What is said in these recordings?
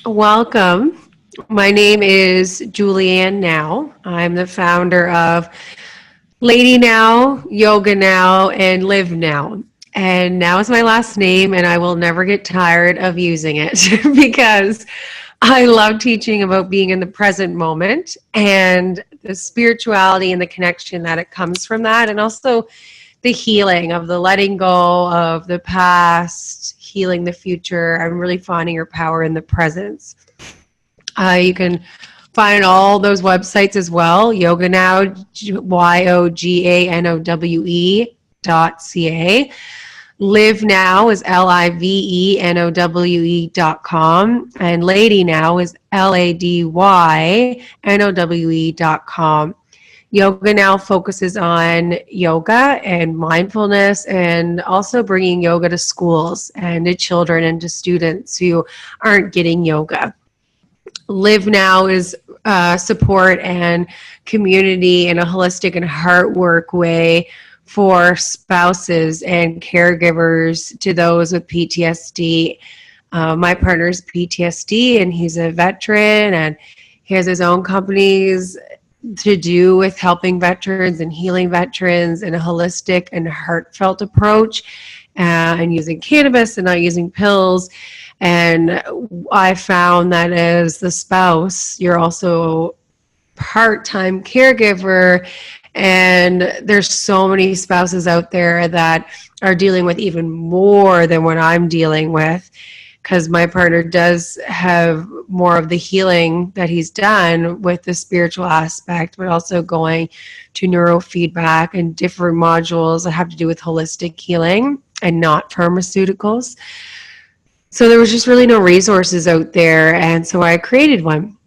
Welcome. My name is Juliane Nowe. I'm the founder of Lady Now, Yoga Now, and Live Now. And now is my last name, and I will never get tired of using it because I love teaching about being in the present moment and the spirituality and the connection that it comes from that, and also the healing of the letting go of the past, healing the future, and really finding your power in the presence. You can find all those websites as well. Yoga Now, YOGANOWE.ca. Live Now is LIVENOWE.com. And Lady Now is LADYNOWE.com. Yoga Now focuses on yoga and mindfulness and also bringing yoga to schools and to children and to students who aren't getting yoga. Live Now is support and community in a holistic and heart work way for spouses and caregivers to those with PTSD. My partner's PTSD, and he's a veteran, and he has his own companies to do with helping veterans and healing veterans in a holistic and heartfelt approach, and using cannabis and not using pills. And I found that as the spouse, you're also part-time caregiver, and there's so many spouses out there that are dealing with even more than what I'm dealing with, because my partner does have more of the healing that he's done with the spiritual aspect, but also going to neurofeedback and different modules that have to do with holistic healing and not pharmaceuticals. So there was just really no resources out there, and so I created one.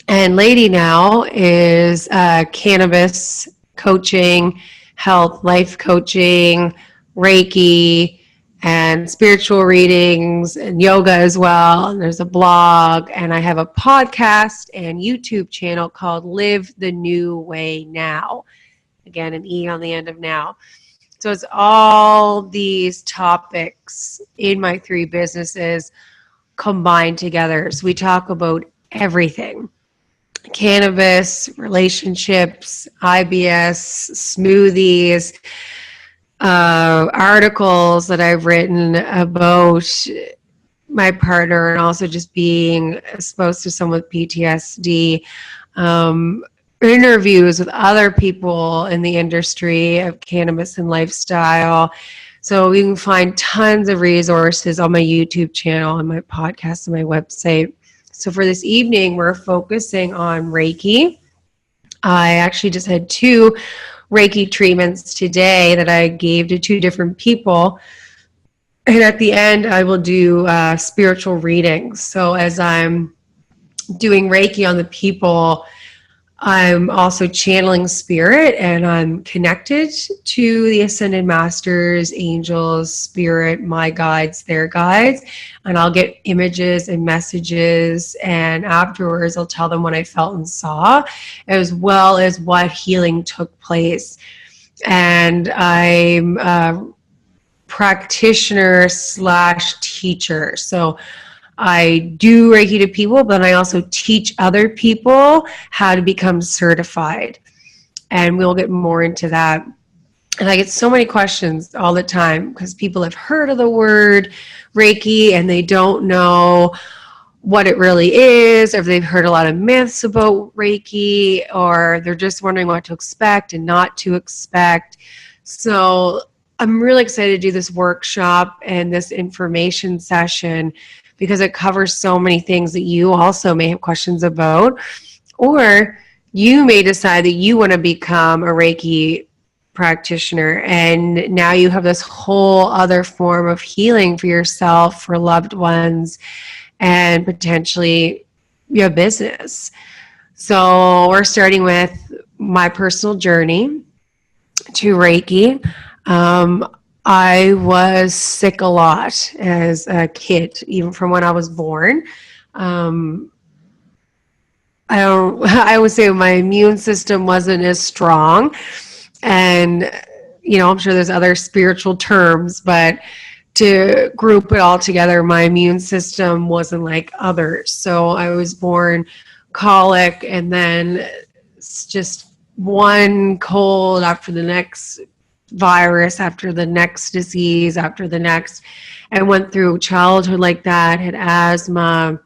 And Lady Now is cannabis coaching, health, life coaching, Reiki, and spiritual readings and yoga as well. And there's a blog, and I have a podcast and YouTube channel called Live the New Way Now. Again, an E on the end of now. So it's all these topics in my three businesses combined together. So we talk about everything: cannabis, relationships, IBS, smoothies, articles that I've written about my partner, and also just being exposed to someone with PTSD, interviews with other people in the industry of cannabis and lifestyle. So you can find tons of resources on my YouTube channel and my podcast and my website. So for this evening, we're focusing on Reiki. I actually just had 2 Reiki treatments today that I gave to 2 different people. And at the end, I will do spiritual readings. So as I'm doing Reiki on the people, I'm also channeling spirit, and I'm connected to the ascended masters, angels, spirit, my guides, their guides, and I'll get images and messages, and afterwards I'll tell them what I felt and saw, as well as what healing took place. And I'm a practitioner / teacher. So I do Reiki to people, but I also teach other people how to become certified. And we'll get more into that. And I get so many questions all the time because people have heard of the word Reiki and they don't know what it really is, or if they've heard a lot of myths about Reiki, or they're just wondering what to expect and not to expect. So I'm really excited to do this workshop and this information session, because it covers so many things that you also may have questions about, or you may decide that you want to become a Reiki practitioner, and now you have this whole other form of healing for yourself, for loved ones, and potentially your business. So we're starting with my personal journey to Reiki. I was sick a lot as a kid, even from when I was born. I would say my immune system wasn't as strong, and I'm sure there's other spiritual terms, but to group it all together, my immune system wasn't like others. So I was born colic, and then it's just one cold after the next, virus after the next, disease after the next. I went through childhood like that, had asthma,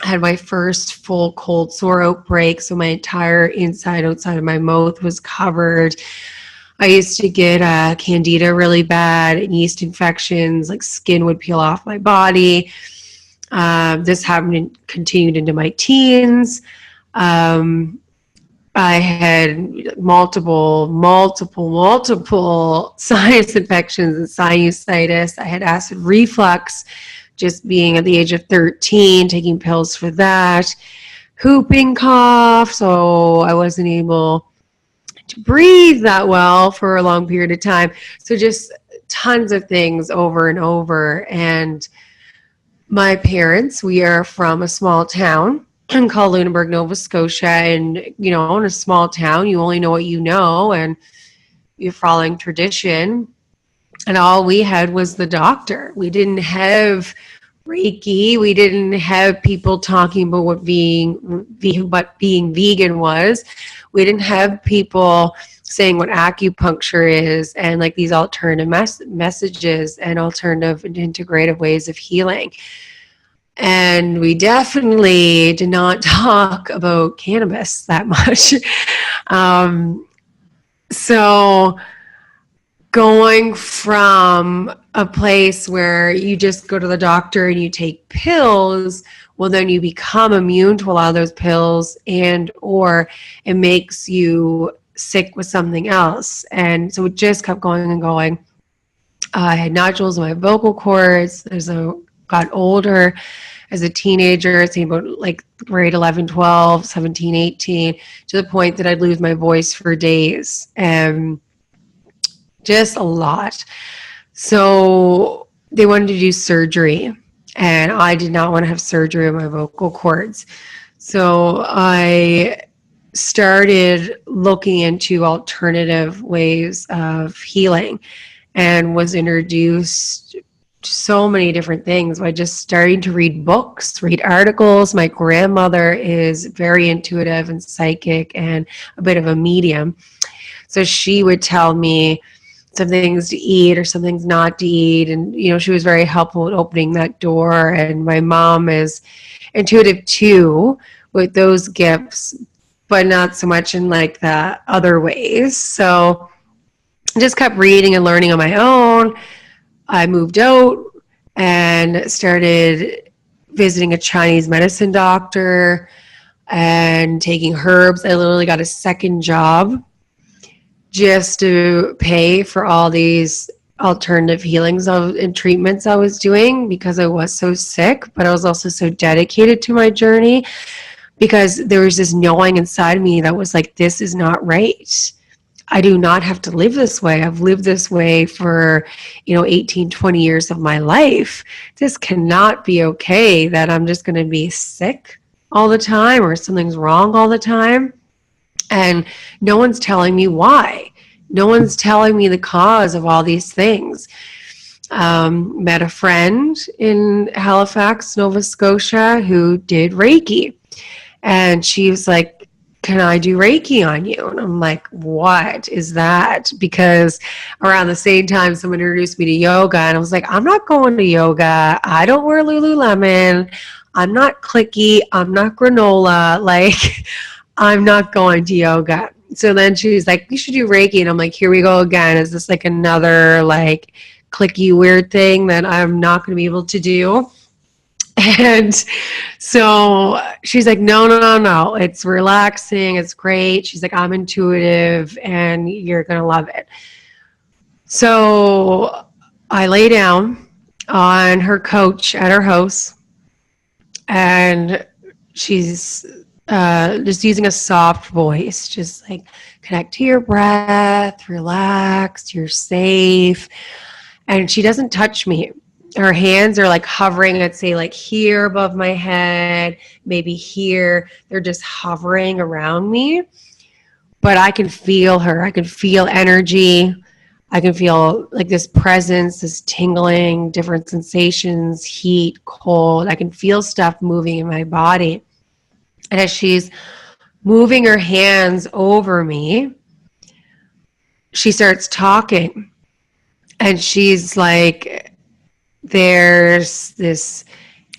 had my first full cold sore outbreak. So my entire inside, outside of my mouth was covered. I used to get candida really bad, and yeast infections, like skin would peel off my body. This happened continued into my teens. I had multiple sinus infections and sinusitis. I had acid reflux, just being at the age of 13, taking pills for that. Whooping cough, so I wasn't able to breathe that well for a long period of time. So just tons of things over and over. And my parents, we are from a small town called Lunenburg, Nova Scotia. And, in a small town, you only know what you know, and you're following tradition. And all we had was the doctor. We didn't have Reiki. We didn't have people talking about what being vegan was. We didn't have people saying what acupuncture is, and like these alternative messages and alternative and integrative ways of healing. And we definitely did not talk about cannabis that much. So going from a place where you just go to the doctor and you take pills, well, then you become immune to a lot of those pills, and or it makes you sick with something else. And so it just kept going and going. I had nodules in my vocal cords. Got older as a teenager, saying about like grade 11, 12, 17, 18, to the point that I'd lose my voice for days. And just a lot. So they wanted to do surgery, and I did not want to have surgery on my vocal cords. So I started looking into alternative ways of healing, and was introduced to so many different things by just starting to read books, read articles. My grandmother is very intuitive and psychic and a bit of a medium. So she would tell me some things to eat or some things not to eat. And, she was very helpful in opening that door. And my mom is intuitive too with those gifts, but not so much in like the other ways. So I just kept reading and learning on my own. I moved out and started visiting a Chinese medicine doctor and taking herbs. I literally got a second job just to pay for all these alternative healings and treatments I was doing, because I was so sick, but I was also so dedicated to my journey, because there was this knowing inside me that was like, this is not right. I do not have to live this way. I've lived this way for, 18, 20 years of my life. This cannot be okay, that I'm just going to be sick all the time or something's wrong all the time. And no one's telling me why. No one's telling me the cause of all these things. Met a friend in Halifax, Nova Scotia, who did Reiki. And she was like, can I do Reiki on you? And I'm like, what is that? Because around the same time, someone introduced me to yoga, and I was like, I'm not going to yoga. I don't wear Lululemon. I'm not clicky. I'm not granola. Like, I'm not going to yoga. So then she's like, you should do Reiki. And I'm like, here we go again. Is this like another like clicky weird thing that I'm not going to be able to do? And so she's like, no. It's relaxing. It's great. She's like, I'm intuitive and you're going to love it. So I lay down on her couch at her house, and she's just using a soft voice, just like, connect to your breath, relax, you're safe. And she doesn't touch me. Her hands are like hovering, I'd say like here above my head, maybe here. They're just hovering around me. But I can feel her. I can feel energy. I can feel like this presence, this tingling, different sensations, heat, cold. I can feel stuff moving in my body. And as she's moving her hands over me, she starts talking. And she's like, there's this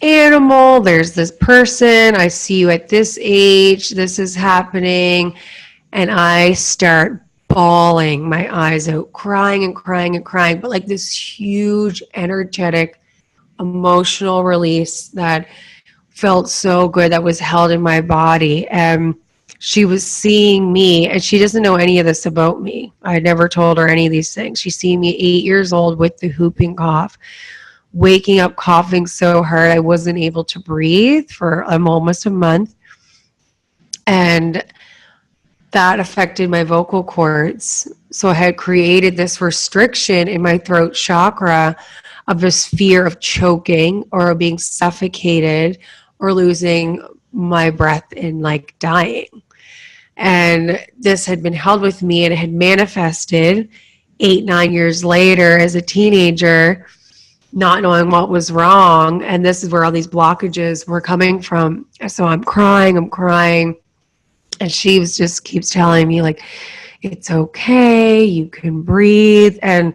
animal, there's this person, I see you at this age, this is happening. And I start bawling my eyes out, crying and crying and crying, but like this huge, energetic, emotional release that felt so good, that was held in my body. And she was seeing me, and she doesn't know any of this about me. I had never told her any of these things. She's seen me 8 years old with the whooping cough, waking up coughing so hard I wasn't able to breathe for almost a month. And that affected my vocal cords. So I had created this restriction in my throat chakra of this fear of choking or being suffocated or losing my breath and like dying. And this had been held with me, and it had manifested 8-9 years later as a teenager, not knowing what was wrong. And this is where all these blockages were coming from. So I'm crying. And she was just keeps telling me like, it's okay, you can breathe, and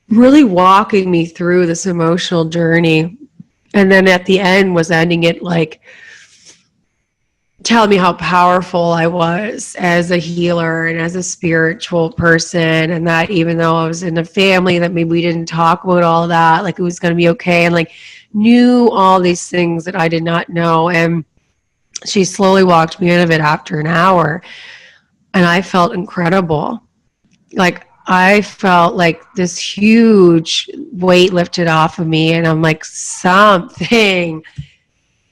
really walking me through this emotional journey. And then at the end was ending it like telling me how powerful I was as a healer and as a spiritual person, and that even though I was in a family that maybe we didn't talk about all that, like it was going to be okay, and like knew all these things that I did not know. And she slowly walked me out of it after an hour, and I felt incredible. Like I felt like this huge weight lifted off of me, and I'm like, something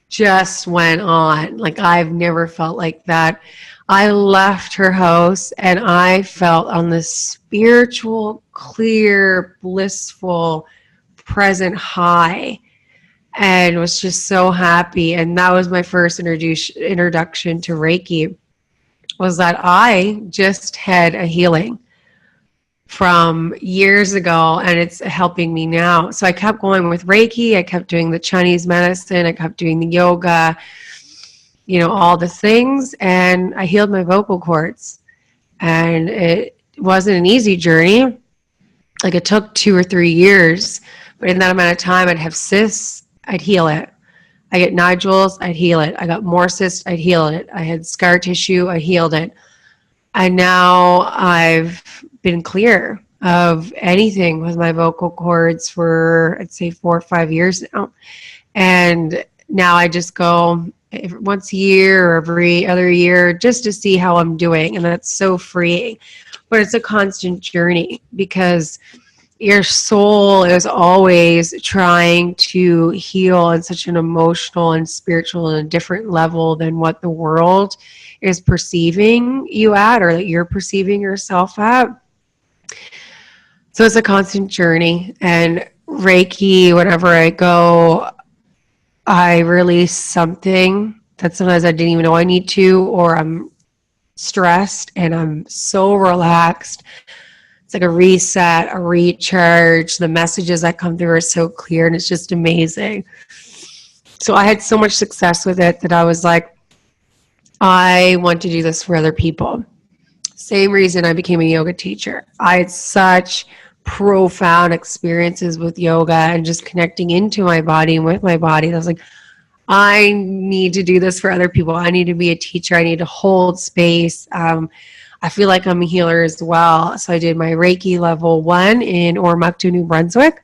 just went on. Like I've never felt like that. I left her house and I felt on this spiritual, clear, blissful, present high, and was just so happy. And that was my first introduction to Reiki, was that I just had a healing from years ago, and it's helping me now. So I kept going with Reiki. I kept doing the Chinese medicine. I kept doing the yoga, all the things. And I healed my vocal cords. And it wasn't an easy journey. Like it took 2 or 3 years. But in that amount of time, I'd have cysts, I'd heal it. I get nodules, I'd heal it. I got more cysts, I'd heal it. I had scar tissue, I healed it. And now I've been clear of anything with my vocal cords for, I'd say, 4 or 5 years now. And now I just go once a year or every other year just to see how I'm doing. And that's so freeing. But it's a constant journey because your soul is always trying to heal on such an emotional and spiritual and a different level than what the world is perceiving you at, or that you're perceiving yourself at. So it's a constant journey. And Reiki, whenever I go, I release something that sometimes I didn't even know I need to, or I'm stressed and I'm so relaxed. It's like a reset, a recharge. The messages that come through are so clear, and it's just amazing. So I had so much success with it that I was like, I want to do this for other people. Same reason I became a yoga teacher. I had such profound experiences with yoga and just connecting into my body and with my body. I was like, I need to do this for other people. I need to be a teacher. I need to hold space. I feel like I'm a healer as well. So I did my Reiki level 1 in Ormuktu, New Brunswick.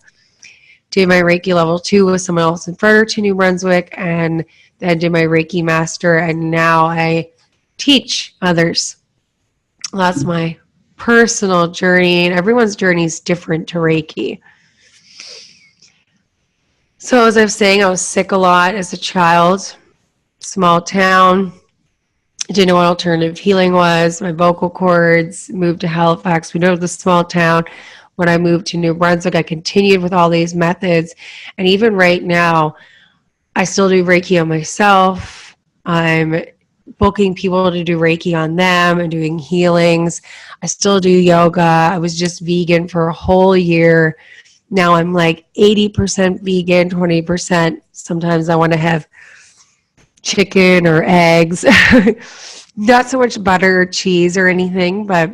Did my Reiki level 2 with someone else in Fredericton, New Brunswick, and then did my Reiki master. And now I teach others. That's my personal journey, and everyone's journey is different to Reiki. So as I was saying, I was sick a lot as a child, small town. I didn't know what alternative healing was. My vocal cords, moved to Halifax. We know the small town. When I moved to New Brunswick, I continued with all these methods. And even right now, I still do Reiki on myself. I'm booking people to do Reiki on them and doing healings. I still do yoga. I was just vegan for a whole year. Now I'm like 80% vegan, 20%. Sometimes I want to have chicken or eggs. Not so much butter or cheese or anything, but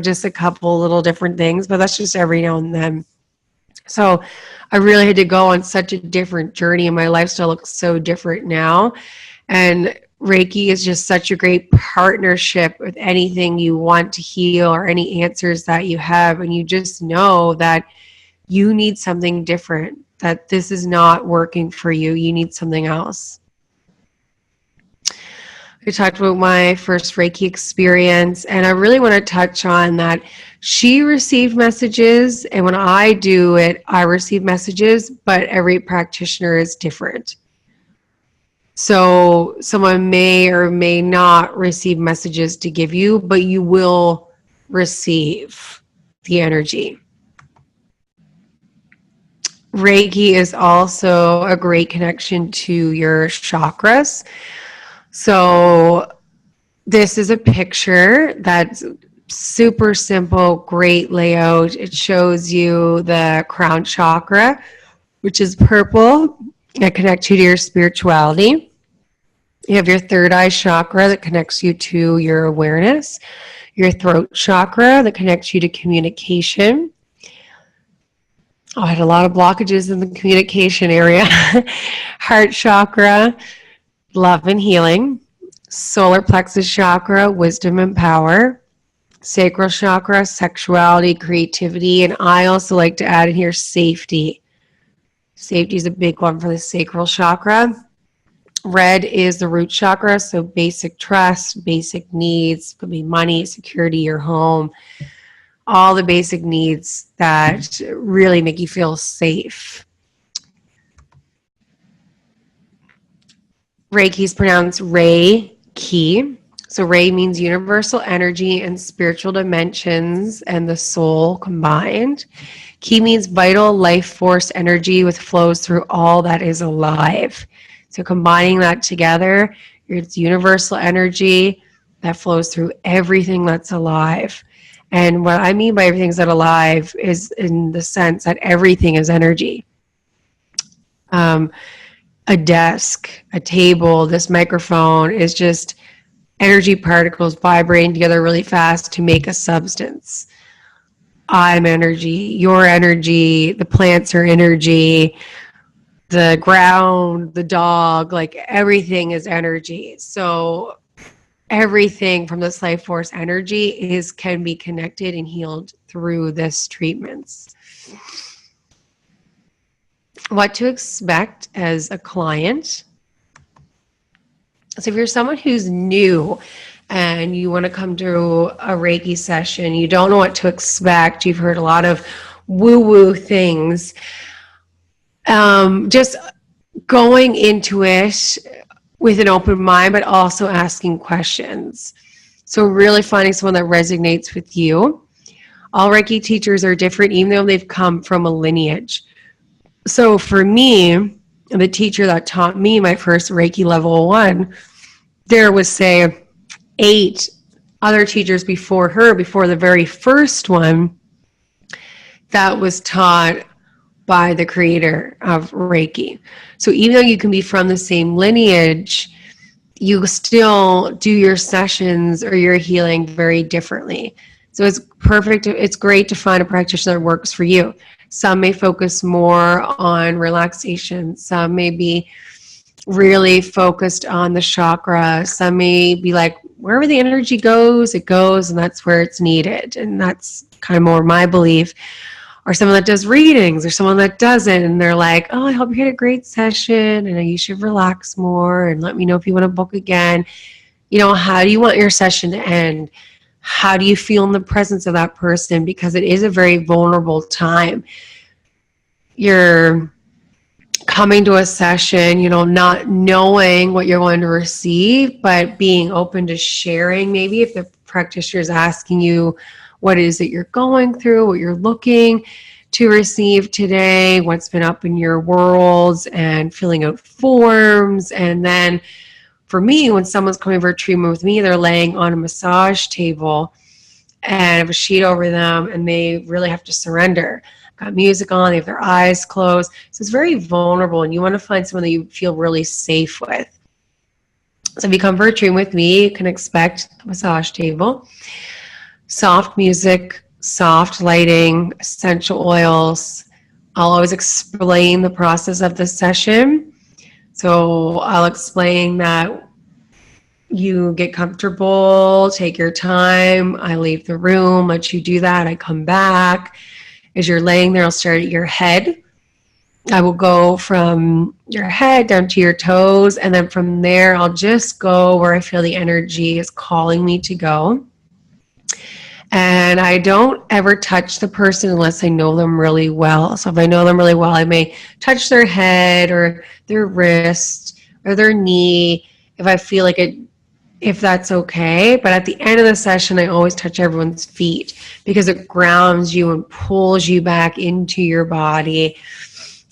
just a couple little different things. But that's just every now and then. So I really had to go on such a different journey, and my lifestyle looks so different now. And Reiki is just such a great partnership with anything you want to heal or any answers that you have. And you just know that you need something different, that this is not working for you. You need something else. I talked about my first Reiki experience, and I really want to touch on that. She received messages, and when I do it, I receive messages, but every practitioner is different. So someone may or may not receive messages to give you, but you will receive the energy. Reiki is also a great connection to your chakras. So this is a picture that's super simple, great layout. It shows you the crown chakra, which is purple, that connects you to your spirituality. You have your third eye chakra that connects you to your awareness, your throat chakra that connects you to communication. I had a lot of blockages in the communication area. Heart chakra, love and healing. Solar plexus chakra, wisdom and power. Sacral chakra, sexuality, creativity. And I also like to add in here safety. Safety is a big one for the sacral chakra. Red is the root chakra, so basic trust, basic needs. Could be money, security, your home. All the basic needs that really make you feel safe. Reiki is pronounced Reiki. So Rei means universal energy and spiritual dimensions and the soul combined. Ki means vital life force energy with flows through all that is alive. So combining that together, it's universal energy that flows through everything that's alive. And what I mean by everything that's alive is in the sense that everything is energy. A desk, a table, this microphone is just energy particles vibrating together really fast to make a substance. I'm energy, your energy, the plants are energy, the ground, the dog, like everything is energy. So everything from this life force energy can be connected and healed through this treatments. What to expect as a client. So if you're someone who's new and you want to come to a Reiki session, you don't know what to expect, you've heard a lot of woo-woo things, just going into it with an open mind, but also asking questions. So really finding someone that resonates with you. All Reiki teachers are different, even though they've come from a lineage. So for me, the teacher that taught me my first Reiki level 1, there was, say, 8 other teachers before her, before the very first one, that was taught by the creator of Reiki. So even though you can be from the same lineage, you still do your sessions or your healing very differently. So it's perfect. It's great to find a practitioner that works for you. Some may focus more on relaxation. Some may be really focused on the chakra. Some may be like, wherever the energy goes, it goes, and that's where it's needed. And that's kind of more my belief. Or someone that does readings, or someone that doesn't, and they're like, oh, I hope you had a great session, and you should relax more, and let me know if you want to book again. How do you want your session to end? How do you feel in the presence of that person? Because it is a very vulnerable time. You're coming to a session, not knowing what you're going to receive, but being open to sharing. Maybe if the practitioner is asking you what it is that you're going through, what you're looking to receive today, what's been up in your world, and filling out forms. And then for me, when someone's coming for a treatment with me, they're laying on a massage table and I have a sheet over them, and they really have to surrender. Got music on, they have their eyes closed. So it's very vulnerable, and you want to find someone that you feel really safe with. So if you come for a treatment with me, you can expect a massage table, soft music, soft lighting, essential oils. I'll always explain the process of the session. So I'll explain that you get comfortable, take your time. I leave the room, let you do that. I come back. As you're laying there, I'll start at your head. I will go from your head down to your toes, and then from there, I'll just go where I feel the energy is calling me to go. And I don't ever touch the person unless I know them really well. So if I know them really well, I may touch their head or their wrist or their knee if I feel like it, if that's okay. But at the end of the session, I always touch everyone's feet because it grounds you and pulls you back into your body.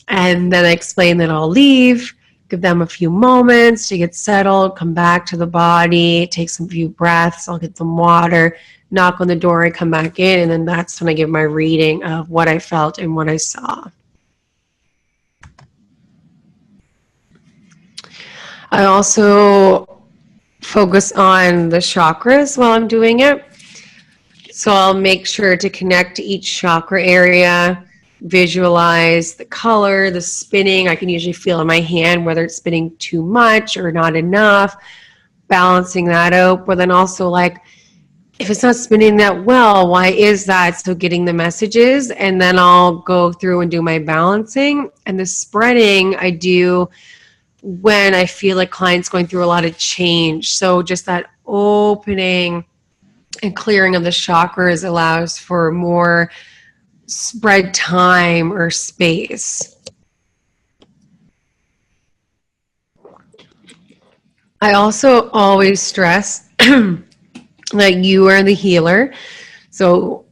And then I explain that I'll leave, give them a few moments to get settled, come back to the body, take some few breaths, I'll get some water, knock on the door, I come back in, and then that's when I give my reading of what I felt and what I saw. I also focus on the chakras while I'm doing it. So I'll make sure to connect to each chakra area, visualize the color, the spinning. I can usually feel in my hand whether it's spinning too much or not enough, balancing that out. But then also, like, if it's not spinning that well, why is that? So getting the messages, and then I'll go through and do my balancing. And the spreading I do when I feel like clients going through a lot of change. So just that opening and clearing of the chakras allows for more spread time or space. I also always stress that you are the healer. So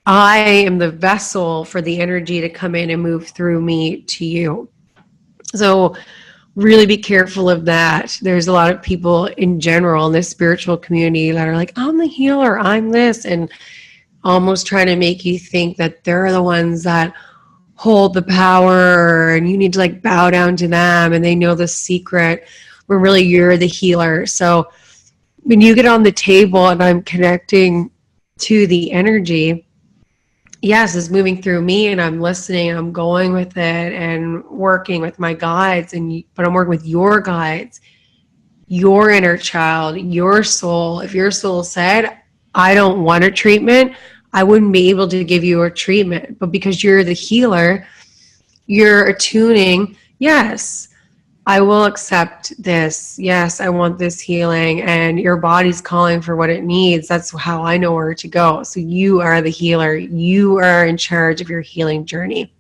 I am the vessel for the energy to come in and move through me to you. So really be careful of that. There's a lot of people in general in this spiritual community that are like, I'm the healer, I'm this, and almost trying to make you think that they're the ones that hold the power and you need to like bow down to them and they know the secret, when really you're the healer. So when you get on the table and I'm connecting to the energy, yes, it's moving through me and I'm listening and I'm going with it and working with my guides, but I'm working with your guides, your inner child, your soul. If your soul said, I don't want a treatment, I wouldn't be able to give you a treatment. But because you're the healer, you're attuning, yes, I will accept this. Yes, I want this healing, and your body's calling for what it needs. That's how I know where to go. So you are the healer. You are in charge of your healing journey.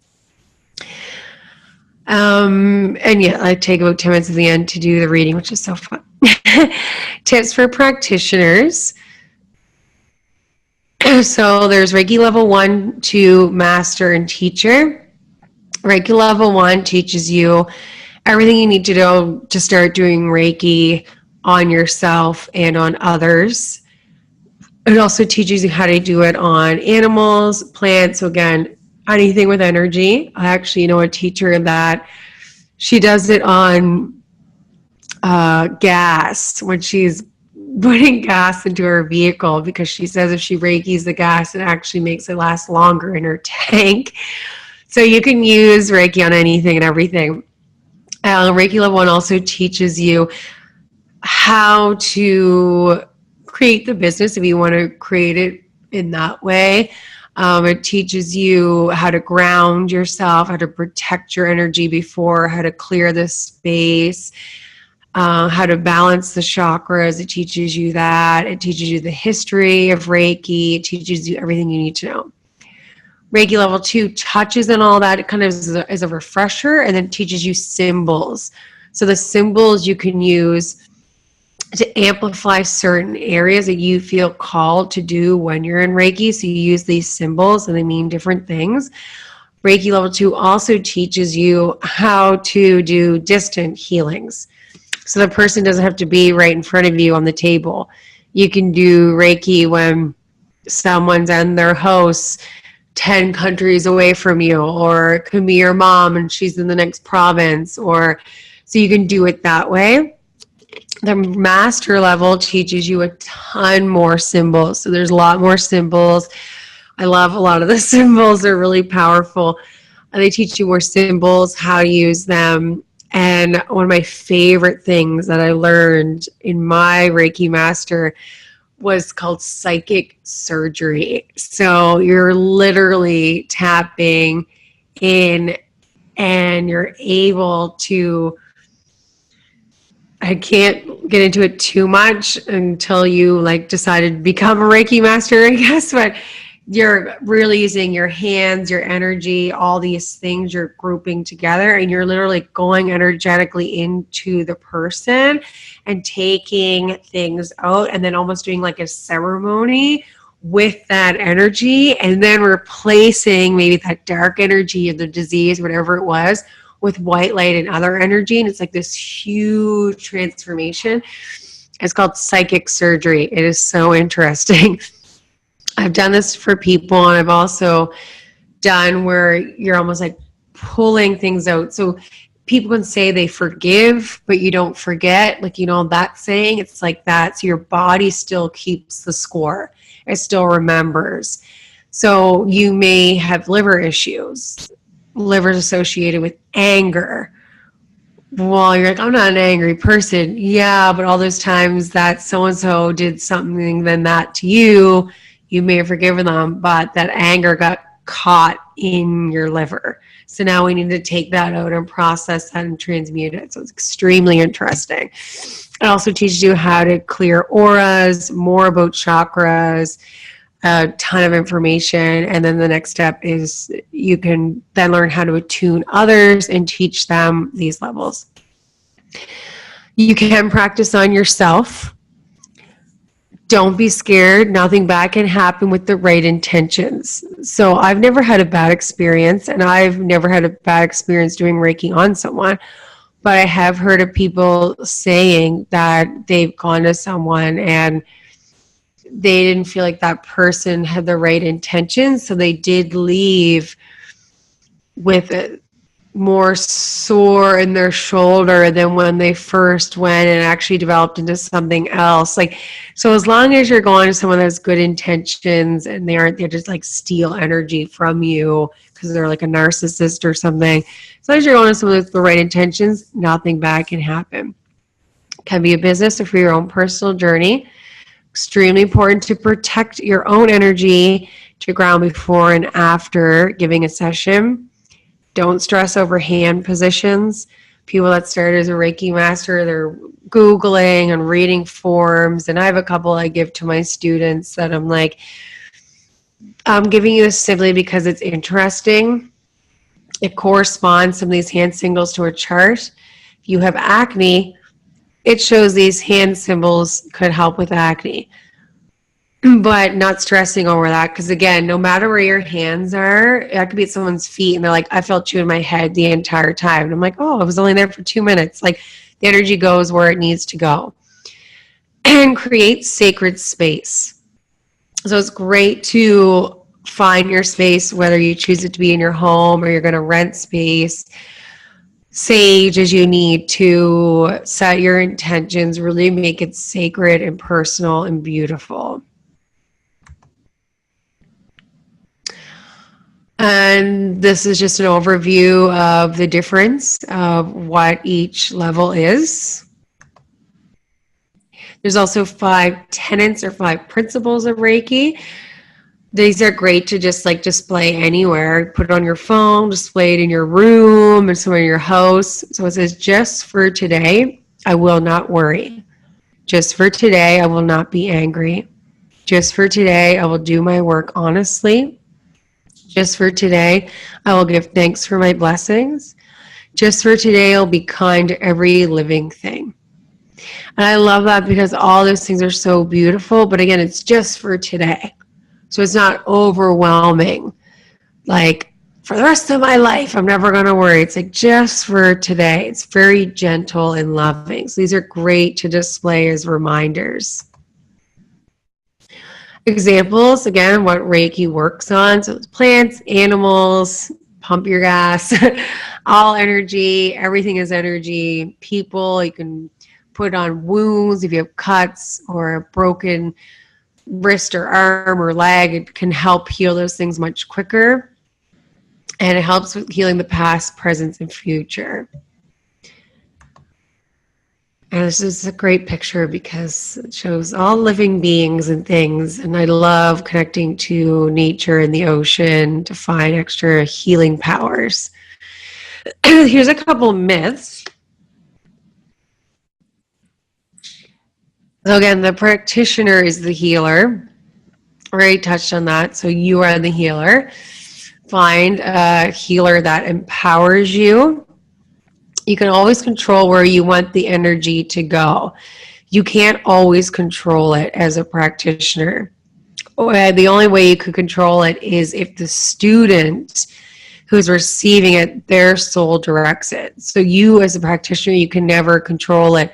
And yeah, I take about 10 minutes at the end to do the reading, which is so fun. Tips for practitioners. So there's Reiki level 1, 2, master, and teacher. Reiki level 1 teaches you everything you need to know to start doing Reiki on yourself and on others. It also teaches you how to do it on animals, plants. So again, anything with energy. I actually know a teacher that she does it on gas, when she's putting gas into her vehicle, because she says if she Reikis the gas, it actually makes it last longer in her tank. So you can use Reiki on anything and everything. Reiki level 1 also teaches you how to create the business if you want to create it in that way. It teaches you how to ground yourself, how to protect your energy before, how to clear the space, how to balance the chakras. It teaches you that. It teaches you the history of Reiki. It teaches you everything you need to know. Reiki level 2 touches on all that. It kind of is a refresher, and then teaches you symbols. So the symbols you can use to amplify certain areas that you feel called to do when you're in Reiki. So you use these symbols and they mean different things. Reiki level 2 also teaches you how to do distant healings. So the person doesn't have to be right in front of you on the table. You can do Reiki when someone's in their house 10 countries away from you, or it could be your mom and she's in the next province, or so you can do it that way. The master level teaches you a ton more symbols. So there's a lot more symbols. I love a lot of the symbols. They're really powerful. They teach you more symbols, how to use them. And one of my favorite things that I learned in my Reiki master was called psychic surgery. So you're literally tapping in and you're able to, I can't get into it too much until you like decided to become a Reiki master, I guess, but you're really using your hands, your energy, all these things you're grouping together, and you're literally going energetically into the person and taking things out and then almost doing like a ceremony with that energy, and then replacing maybe that dark energy of the disease, whatever it was, with white light and other energy. And it's like this huge transformation. It's called psychic surgery. It is so interesting. I've done this for people, and I've also done where you're almost like pulling things out. So people can say they forgive, but you don't forget. Like, you know, that saying, it's like that. So your body still keeps the score. It still remembers. So you may have liver issues, livers associated with anger. Well, you're like, I'm not an angry person. Yeah, but all those times that so-and-so did something then that to you, you may have forgiven them, but that anger got caught in your liver. So now we need to take that out and process that and transmute it. So it's extremely interesting. It also teaches you how to clear auras, more about chakras, a ton of information. And then the next step is you can then learn how to attune others and teach them these levels. You can practice on yourself. Don't be scared. Nothing bad can happen with the right intentions. So I've never had a bad experience, and I've never had a bad experience doing Reiki on someone. But I have heard of people saying that they've gone to someone and they didn't feel like that person had the right intentions. So they did leave with a more sore in their shoulder than when they first went, and actually developed into something else. Like, so as long as you're going to someone that has good intentions and they aren't there to just like steal energy from you because they're like a narcissist or something, as long as you're going to someone with the right intentions, nothing bad can happen. It can be a business or for your own personal journey. Extremely important to protect your own energy, to ground before and after giving a session. Don't stress over hand positions. People that started as a Reiki master, they're Googling and reading forms. And I have a couple I give to my students that I'm like, I'm giving you this simply because it's interesting. It corresponds, some of these hand signals, to a chart. If you have acne, it shows these hand symbols could help with acne. But not stressing over that, because again, no matter where your hands are, it could be at someone's feet and they're like, I felt you in my head the entire time. And I'm like, oh, I was only there for 2 minutes. Like, the energy goes where it needs to go. And create sacred space. So it's great to find your space, whether you choose it to be in your home or you're going to rent space. Sage as you need to set your intentions, really make it sacred and personal and beautiful. And this is just an overview of the difference of what each level is. There's also 5 tenets or 5 principles of Reiki. These are great to just like display anywhere. Put it on your phone, display it in your room and somewhere in your house. So it says, just for today, I will not worry. Just for today, I will not be angry. Just for today, I will do my work honestly. Just for today, I will give thanks for my blessings. Just for today, I'll be kind to every living thing. And I love that because all those things are so beautiful. But again, it's just for today. So it's not overwhelming. Like, for the rest of my life, I'm never going to worry. It's like just for today. It's very gentle and loving. So these are great to display as reminders. Examples, again, what Reiki works on. So it's plants, animals, pump your gas, all energy, everything is energy. People, you can put on wounds if you have cuts or a broken wrist or arm or leg. It can help heal those things much quicker. And it helps with healing the past, present, and future. And this is a great picture because it shows all living beings and things. And I love connecting to nature and the ocean to find extra healing powers. Here's a couple of myths. So again, the practitioner is the healer. Already touched on that. So you are the healer. Find a healer that empowers you. You can always control where you want the energy to go. You can't always control it as a practitioner. The only way you could control it is if the student who's receiving it, their soul directs it. So you as a practitioner, you can never control it.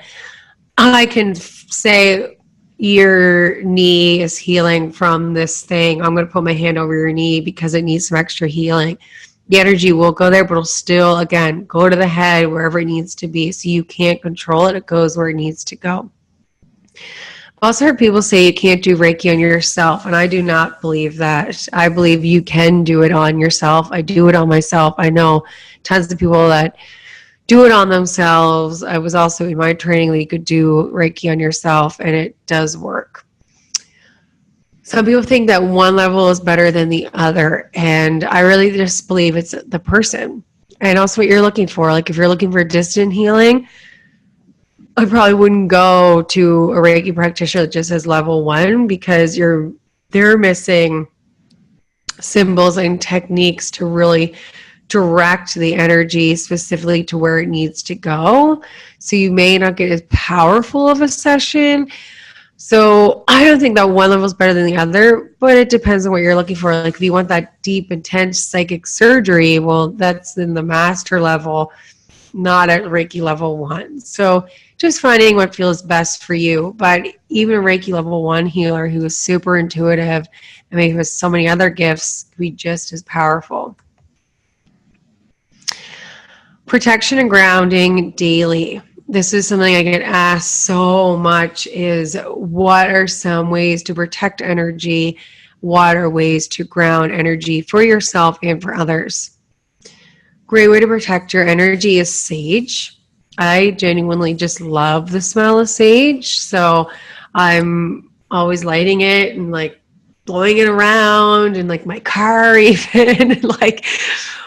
I can say your knee is healing from this thing. I'm going to put my hand over your knee because it needs some extra healing. The energy will go there, but it'll still, again, go to the head wherever it needs to be. So you can't control it. It goes where it needs to go. I've also heard people say you can't do Reiki on yourself, and I do not believe that. I believe you can do it on yourself. I do it on myself. I know tons of people that do it on themselves. I was also in my training that you could do Reiki on yourself, and it does work. Some people think that one level is better than the other, and I really just believe it's the person and also what you're looking for. Like if you're looking for distant healing, I probably wouldn't go to a Reiki practitioner that just has level 1 because they're missing symbols and techniques to really direct the energy specifically to where it needs to go. So you may not get as powerful of a session. So I don't think that one level is better than the other, but it depends on what you're looking for. Like if you want that deep, intense psychic surgery, well, that's in the master level, not at Reiki level 1. So just finding what feels best for you. But even a Reiki level 1 healer who is super intuitive and maybe has so many other gifts can be just as powerful. Protection and grounding daily. This is something I get asked so much is what are some ways to protect energy? What are ways to ground energy for yourself and for others? Great way to protect your energy is sage. I genuinely just love the smell of sage. So I'm always lighting it and like blowing it around in like my car even like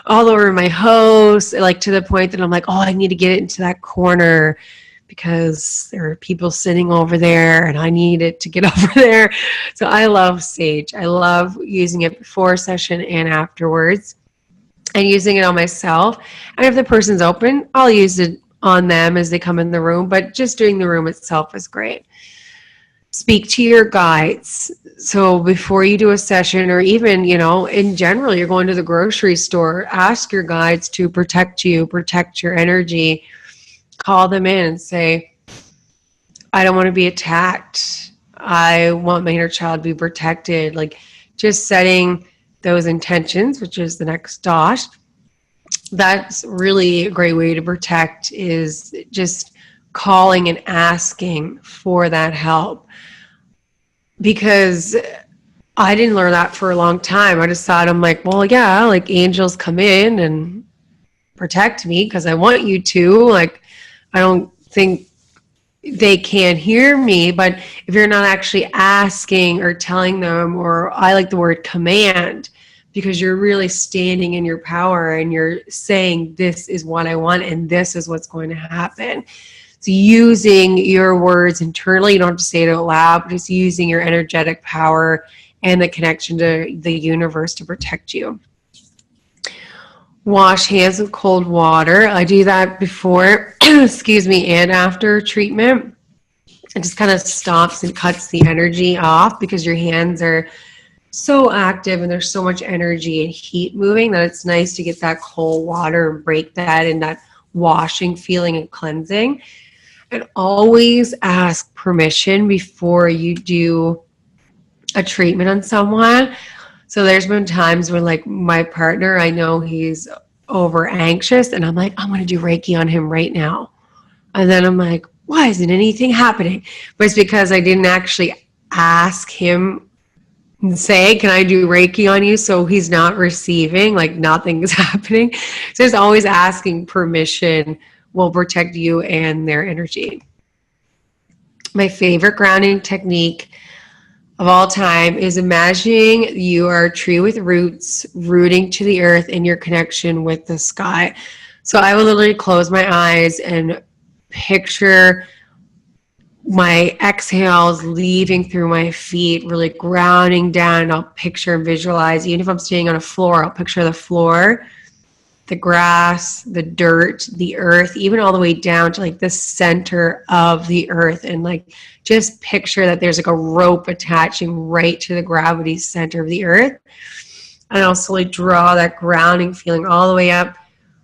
all over my house, like to the point that I'm like, oh, I need to get it into that corner because there are people sitting over there and I need it to get over there. So I love sage. I love using it before session and afterwards and using it on myself. And if the person's open, I'll use it on them as they come in the room, but just doing the room itself is great. Speak to your guides. So before you do a session or even, in general, you're going to the grocery store, ask your guides to protect you, protect your energy. Call them in and say, I don't want to be attacked. I want my inner child to be protected. Like just setting those intentions, which is the next dot. That's really a great way to protect is just calling and asking for that help. Because I didn't learn that for a long time. I just thought, I'm like, well, yeah, like angels come in and protect me because I want you to. Like, I don't think they can't hear me. But if you're not actually asking or telling them, or I like the word command, because you're really standing in your power and you're saying, this is what I want and this is what's going to happen. So using your words internally, you don't have to say it out loud, but just using your energetic power and the connection to the universe to protect you. Wash hands with cold water. I do that before, and after treatment. It just kind of stops and cuts the energy off because your hands are so active and there's so much energy and heat moving that it's nice to get that cold water and break that and that washing feeling and cleansing. And always ask permission before you do a treatment on someone. So there's been times when like my partner, I know he's over anxious and I'm like, I'm going to do Reiki on him right now. And then I'm like, why isn't anything happening? But it's because I didn't actually ask him and say, can I do Reiki on you? So he's not receiving, like nothing is happening. So just always asking permission will protect you and their energy. My favorite grounding technique of all time is imagining you are a tree with roots rooting to the earth in your connection with the sky. So I will literally close my eyes and picture my exhales leaving through my feet, really grounding down. I'll picture and visualize, even if I'm standing on a floor, I'll picture the floor, the grass, the dirt, the earth, even all the way down to like the center of the earth. And like just picture that there's like a rope attaching right to the gravity center of the earth. And I'll slowly draw that grounding feeling all the way up,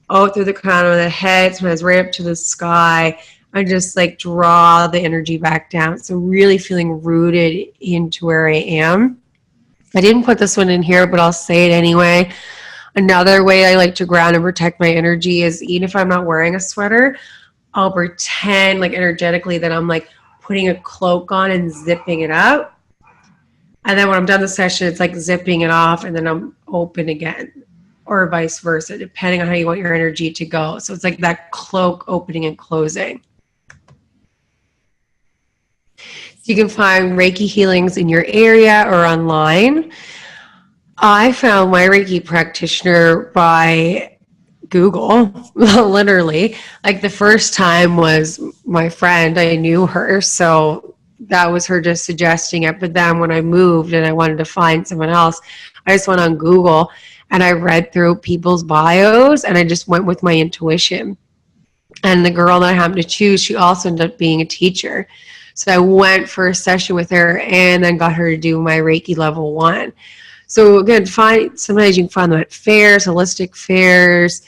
out through the crown of the head, sometimes right up to the sky. I just like draw the energy back down. So really feeling rooted into where I am. I didn't put this one in here, but I'll say it anyway. Another way I like to ground and protect my energy is even if I'm not wearing a sweater, I'll pretend like energetically that I'm like putting a cloak on and zipping it up. And then when I'm done the session, it's like zipping it off and then I'm open again, or vice versa, depending on how you want your energy to go. So it's like that cloak opening and closing. You can find Reiki healings in your area or online. I found my Reiki practitioner by Google, literally. Like the first time was my friend, I knew her, so that was her just suggesting it. But then when I moved and I wanted to find someone else, I just went on Google and I read through people's bios and I just went with my intuition. And the girl that I happened to choose, she also ended up being a teacher. So I went for a session with her and then got her to do my Reiki level 1. So again, sometimes you can find them at fairs, holistic fairs.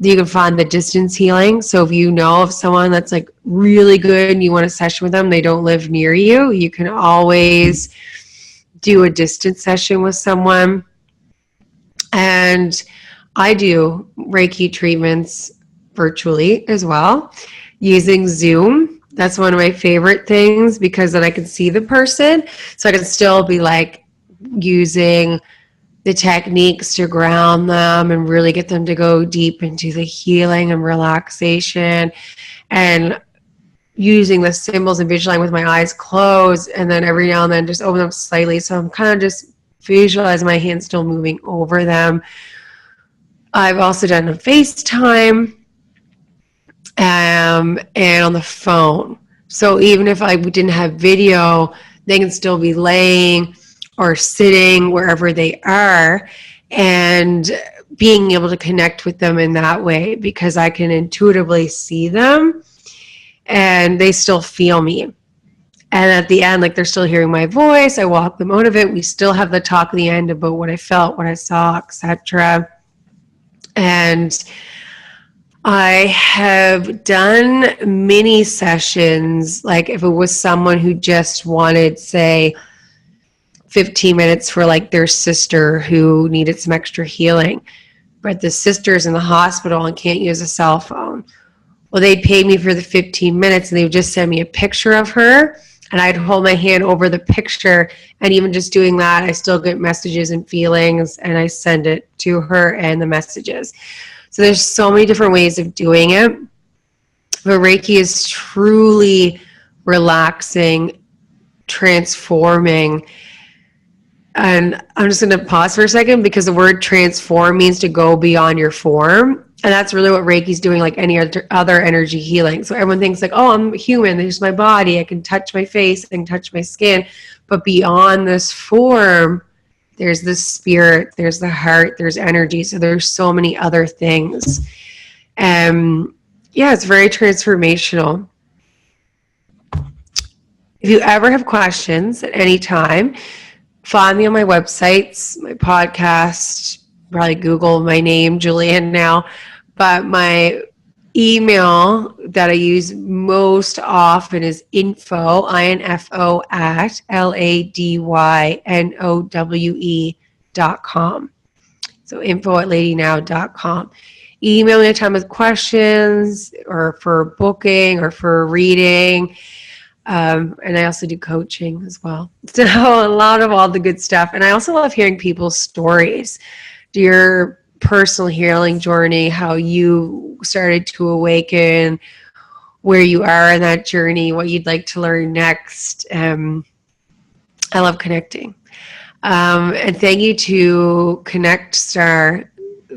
You can find the distance healing. So if you know of someone that's like really good and you want a session with them, they don't live near you, you can always do a distance session with someone. And I do Reiki treatments virtually as well using Zoom. That's one of my favorite things because then I can see the person. So I can still be like using the techniques to ground them and really get them to go deep into the healing and relaxation, and using the symbols and visualizing with my eyes closed, and then every now and then just open them slightly. So I'm kind of just visualizing my hands still moving over them. I've also done a FaceTime and on the phone. So even if I didn't have video, they can still be laying or sitting wherever they are and being able to connect with them in that way because I can intuitively see them and they still feel me. And at the end, like they're still hearing my voice. I walk them out of it. We still have the talk at the end about what I felt, what I saw, etc. And I have done mini sessions, like if it was someone who just wanted, say, 15 minutes for like their sister who needed some extra healing, but the sister's in the hospital and can't use a cell phone. Well, they'd pay me for the 15 minutes and they would just send me a picture of her and I'd hold my hand over the picture. And even just doing that, I still get messages and feelings and I send it to her and the messages. So there's so many different ways of doing it. But Reiki is truly relaxing, transforming. And I'm just going to pause for a second because the word transform means to go beyond your form. And that's really what Reiki's doing, like any other energy healing. So everyone thinks like, oh, I'm human. There's my body. I can touch my face. I can touch my skin. But beyond this form, there's the spirit, there's the heart, there's energy. So there's so many other things. Yeah, it's very transformational. If you ever have questions at any time, find me on my websites, my podcast, probably Google my name, Juliane now. But my email that I use most often is info at ladynowe.com. So info@ladynow.com. Email me anytime with questions or for booking or for reading. And I also do coaching as well. So a lot of all the good stuff. And I also love hearing people's stories, your personal healing journey, how you started to awaken, where you are in that journey, what you'd like to learn next. I love connecting. And thank you to Connect Star.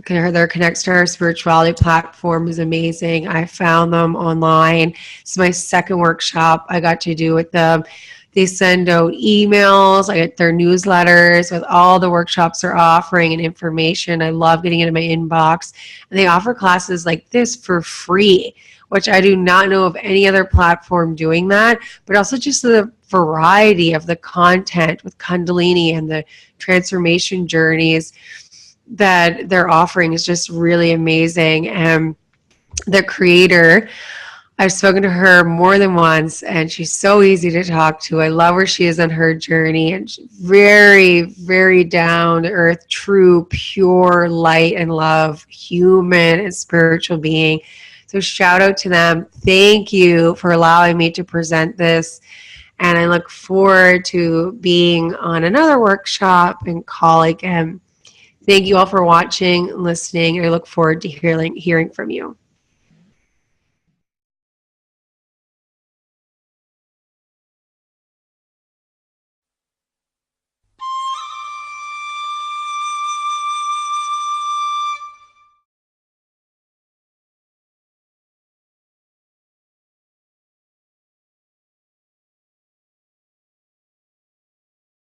Their Connect Star spirituality platform is amazing. I found them online. It's my second workshop I got to do with them. They send out emails. I get their newsletters with all the workshops they're offering and information. I love getting it in my inbox. And they offer classes like this for free, which I do not know of any other platform doing that, but also just the variety of the content with Kundalini and the transformation journeys that they're offering is just really amazing. And the creator, I've spoken to her more than once, and she's so easy to talk to. I love where she is on her journey, and she's very, very down to earth, true, pure light and love, human and spiritual being. So shout out to them. Thank you for allowing me to present this. And I look forward to being on another workshop and call again. Thank you all for watching, listening. I look forward to hearing from you.